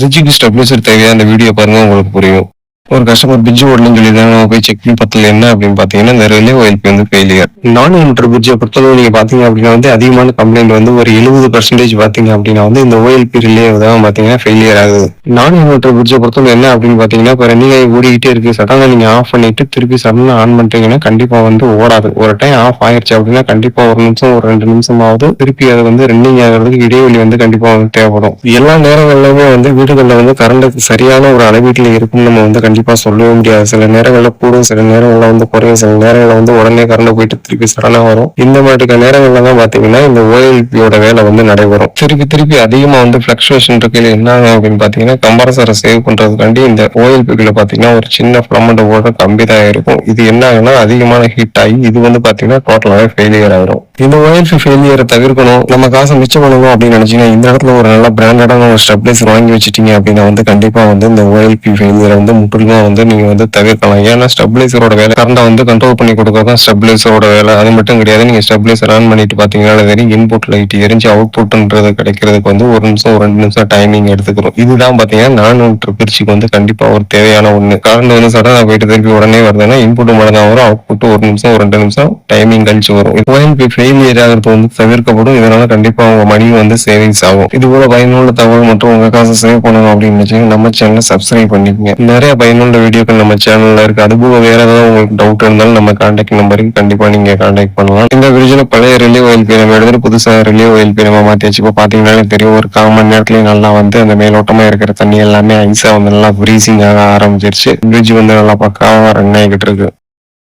ஃப்ரிட்ஜுக்கு stabiliser தேவையா? அந்த video பாருங்க உங்களுக்கு புரியும். ஒரு கஸ்டமர் பிரிட்ஜ் ஓடலன்னு சொல்லியிருந்தாங்க. நம்ம போய் செக் பண்ணி பார்த்ததுல என்ன அப்படின்னு பார்த்தீங்கன்னா, இந்த ரிலே OLP வந்து ஃபெயிலியர். நான் இன்வெர்ட்டர் பிரிட்ஜை பொறுத்தளவு நீங்க பார்த்தீங்க அப்படின்னா வந்து அதிகமான கம்ப்ளைண்ட் வந்து ஒரு 70% பார்த்தீங்க அப்படின்னா வந்து இந்த OLP ரிலே தான் பார்த்தீங்கன்னா ஃபெயிலியர் ஆகுது. நான் இன்வெர்ட்டர் பிரிட்ஜை பொறுத்தளவு என்ன அப்படின்னு பார்த்தீங்கன்னா, இப்போ ரன்னிங் ஆகி ஓடிக்கிட்டே இருக்கு. சடனாக நீங்க ஆஃப் பண்ணிட்டு திருப்பி சடனா ஆன் பண்ணிட்டீங்கன்னா கண்டிப்பா வந்து ஓடாது. ஒரு டைம் ஆஃப் ஆயிருச்சு அப்படின்னா கண்டிப்பா ஒரு நிமிஷம் ஒரு 2 நிமிஷமாவது திருப்பி அது வந்து ரன்னிங் ஆகிறதுக்கு இடைவெளி வந்து கண்டிப்பா வந்து தேவைப்படும். எல்லா நேரங்கள்லயுமே வந்து வீடுகளில் வந்து கரண்ட் சரியான ஒரு அளவீட்டில் இருக்கும் நம்ம வந்து கண்டிப்பா சொல்லவே முடியாது. சில நேரங்கள்ல கூடும், சில நேரங்கள்ல வந்து குறையும், சில நேரங்கள்ல வந்து உடனே கரண்ட் போயிட்டு திருப்பி சடனா வரும். இந்த மாதிரி நேரங்கள்ல தான் பாத்தீங்கன்னா இந்த OLP-யோட வேலை வந்து நடைபெறும். திருப்பி திருப்பி அதிகமா வந்து பிளக்சுவேஷன் இருக்கையில என்ன ஆகும் அப்படின்னு பாத்தீங்கன்னா, கம்ப்ரஸரை சேவ் பண்றதுக்காண்டி இந்த OLP-க்குள்ள பாத்தீங்கன்னா ஒரு சின்ன ஃபிலமெண்ட் ஓட கம்பி தான் இருக்கும். இது என்ன ஆகுனா அதிகமான ஹீட் ஆகி இது வந்து பாத்தீங்கன்னா டோட்டலாவே ஃபெயிலியர் ஆயிரும். இந்த OLP ஃபெயிலியரை தவிர்க்கணும், நம்ம காசை மிச்சம் பண்ணணும் அப்படின்னு நினைச்சீங்கன்னா இந்த இடத்துல ஒரு நல்ல பிராண்டடான ஒரு ஸ்டெபிலைசர் வாங்கி வச்சுட்டீங்க அப்படின்னா வந்து கண்டிப்பா வந்து இந்த OLP ஃபெயிலியரை வந்து முற்றிலுமா வந்து நீங்க வந்து தவிர்க்கலாம். ஏன்னா ஸ்டெபிலைசரோட வேலை கரண்டை வந்து கண்ட்ரோல் பண்ணி கொடுக்கறதான் ஸ்டெபிலைசரோட வேலை. அது மட்டும் கிடையாது, நீங்க ஸ்டெபிலைசர் ஆன் பண்ணிட்டு பாத்தீங்கன்னா தெரியும் இன்புட் லைட் எரிஞ்சு அவுட்புட்ன்றது கிடைக்கிறதுக்கு வந்து 1 நிமிஷம் 2 நிமிஷம் டைமிங் எடுத்துக்கிறோம். இதுதான் பாத்தீங்கன்னா நான் இன்வெர்ட்டர் பிரிட்ஜுக்கு வந்து கண்டிப்பா ஒரு தேவையான ஒண்ணு. கரண்ட் வந்து சடனா போயிட்டு திருப்பி உடனே வருதுன்னா இன்புட் மட்டும் தான் வரும், அவுட்புட் 1 நிமிஷம் 2 நிமிஷம் டைமிங் கழிச்சு வரும். OLP ஃபெயிலியர் ஆகிறது வந்து தவிர்க்கப்படும். இதனால கண்டிப்பா உங்க மணி வந்து சேவிங்ஸ் ஆகும். இது போல பயனுள்ள தகவல் மற்றும் உங்க காசை சேவ் பண்ணணும் அப்படின்னு நினைச்சீங்கன்னா நம்ம சேனலை சப்ஸ்கிரைப் பண்ணிக்கோங்க. நிறைய பயனுள்ள வீடியோக்கள் நம்ம சேனல்ல இருக்கு. அது போக வேற ஏதாவது உங்களுக்கு டவுட் இருந்தாலும் நம்ம கான்டாக்ட் நம்பருக்கு கண்டிப்பா நீங்க கான்டாக்ட் பண்ணலாம். இந்த பிரிட்ஜ்ல பழைய ரிலே OLP நம்ம எடுத்துட்டு புதுசா ரிலே OLP நம்ம மாத்தியாச்சு. இப்போ பாத்தீங்கன்னாலே தெரியும் ஒரு 1/4 மணி நேரத்துலயே நல்லா வந்து அந்த மேலோட்டமா இருக்கிற தண்ணி எல்லாமே ஐஸா வந்து நல்லா ஃப்ரீசிங் ஆக ஆரம்பிச்சிருச்சு. பிரிட்ஜ் வந்து நல்லா பக்காவா ரன் ஆகிட்டு இருக்கு.